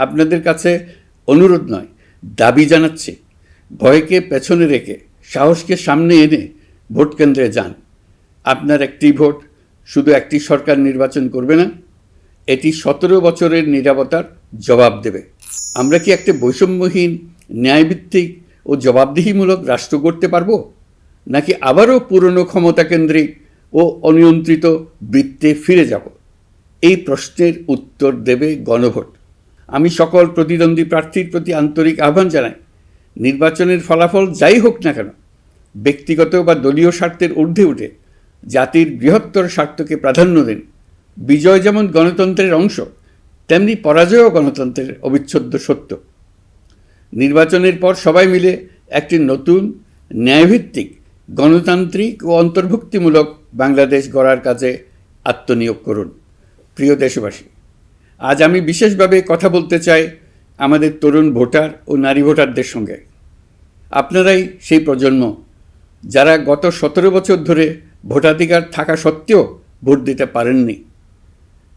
আপনাদের কাছে অনুরোধ নয়, দাবি জানাচ্ছি, ভয়কে পেছনে রেখে সাহসকে সামনে এনে ভোট কেন্দ্রে যান। আপনার একটি ভোট শুধু একটি সরকার নির্বাচন করবে না, এটি 17 বছরের নীরবতার জবাব দেবে। আমরা কি একটা বৈষম্যহীন, ন্যায়ভিত্তিক ও জবাবদিহিমূলক রাষ্ট্র গড়তে পারবো, নাকি আবারও পুরনো ক্ষমতা কেন্দ্রিক ও অনিয়ন্ত্রিত বৃত্তে ফিরে যাব? এই প্রশ্নের উত্তর দেবে গণভোট। আমি সকল প্রতিদ্বন্দ্বী প্রার্থীর প্রতি আন্তরিক আহ্বান জানাই, নির্বাচনের ফলাফল যাই হোক না কেন, ব্যক্তিগত বা দলীয় স্বার্থের ঊর্ধ্বে উঠে জাতির বৃহত্তর স্বার্থকে প্রাধান্য দিন। বিজয় যেমন গণতন্ত্রের অংশ, তেমনি পরাজয়ও গণতন্ত্রের অবিচ্ছেদ্য সত্য। নির্বাচনের পর সবাই মিলে একটি নতুন, ন্যায়ভিত্তিক, গণতান্ত্রিক ও অন্তর্ভুক্তিমূলক বাংলাদেশ গড়ার কাজে আত্মনিয়োগ করুন। প্রিয় দেশবাসী, আজ আমি বিশেষভাবে কথা বলতে চাই আমাদের তরুণ ভোটার ও নারী ভোটারদের সঙ্গে। আপনারাই সেই প্রজন্ম যারা গত 17 বছর ধরে ভোটাধিকার থাকা সত্ত্বেও ভোট দিতে পারেননি।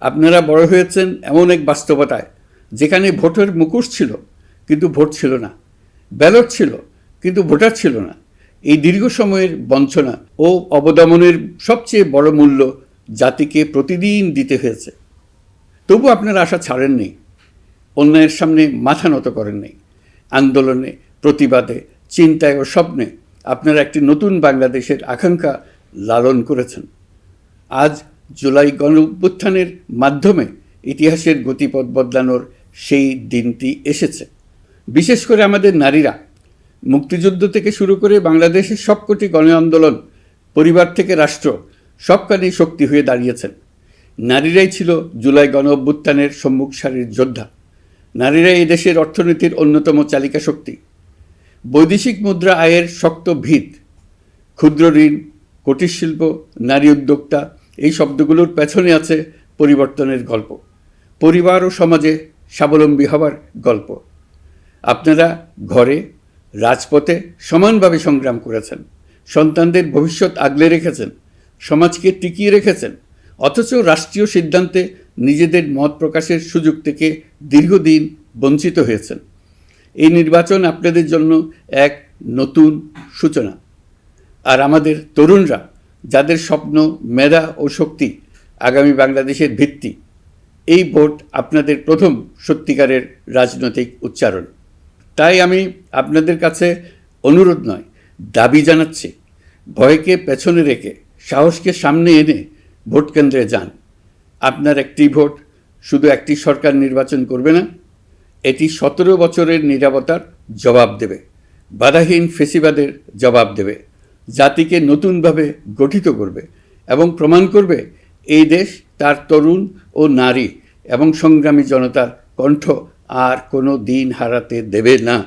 আপনারা বড় হয়েছেন এমন এক বাস্তবতায় যেখানে ভোটের মুখোশ ছিল কিন্তু ভোট ছিল না, ব্যালট ছিল কিন্তু ভোটার ছিল না। এই দীর্ঘ সময়ের বঞ্চনা ও অবদমনের সবচেয়ে বড় মূল্য জাতিকে প্রতিদিন দিতে হয়েছে। তবু আপনারা আশা ছাড়েননি, অন্যায়ের সামনে মাথা নত করেননি। আন্দোলনে, প্রতিবাদে, চিন্তায় ও স্বপ্নে আপনারা একটি নতুন বাংলাদেশের আকাঙ্ক্ষা লালন করেছেন। আজ জুলাই গণঅভ্যুত্থানের মাধ্যমে ইতিহাসের গতিপথ বদলানোর সেই দিনটি এসেছে। বিশেষ করে আমাদের নারীরা মুক্তিযুদ্ধ থেকে শুরু করে বাংলাদেশের সবকটি গণ আন্দোলন, পরিবার থেকে রাষ্ট্র, সবখানেই শক্তি হয়ে দাঁড়িয়েছেন। নারীরাই ছিল জুলাই গণঅভ্যুত্থানের সম্মুখ সারির যোদ্ধা। নারীরাই এই দেশের অর্থনীতির অন্যতম চালিকা শক্তি। বৈদেশিক মুদ্রা আয়ের শক্ত ভিত, ক্ষুদ্র ঋণ, কুটির শিল্প, নারী উদ্যোক্তা, এই শব্দগুলোর পেছনে আছে পরিবর্তনের গল্প, পরিবার ও সমাজে স্বাবলম্বী হবার গল্প। আপনারা ঘরে, রাজপথে সমানভাবে সংগ্রাম করেছেন, সন্তানদের ভবিষ্যৎ আগলে রেখেছেন, সমাজকে টিকিয়ে রেখেছেন, অথচ রাষ্ট্রীয় সিদ্ধান্তে নিজেদের মত প্রকাশের সুযোগ থেকে দীর্ঘদিন বঞ্চিত হয়েছেন। এই নির্বাচন আপনাদের জন্য এক নতুন সূচনা। আর আমাদের তরুণরা, যাদের স্বপ্ন, মেধা ও শক্তি আগামী বাংলাদেশের ভিত্তি, এই ভোট আপনাদের প্রথম সত্যিকারের রাজনৈতিক উচ্চারণ। তাই আমি আপনাদের কাছে অনুরোধ নয়, দাবি জানাচ্ছি, ভয়কে পেছনে রেখে সাহসকে সামনে এনে ভোট কেন্দ্রে যান। আপনার একটি ভোট শুধু একটি সরকার নির্বাচন করবে না, এটি 17 বছরের নীরবতার জবাব দেবে, বাধাহীন ফেসিবাদের জবাব দেবে, জাতিকে নতুনভাবে গঠিত করবে এবং প্রমাণ করবে এই দেশ তার তরুণ ও নারী এবং সংগ্রামী জনতার কণ্ঠ আর কোনো দিন হারাতে দেবে না।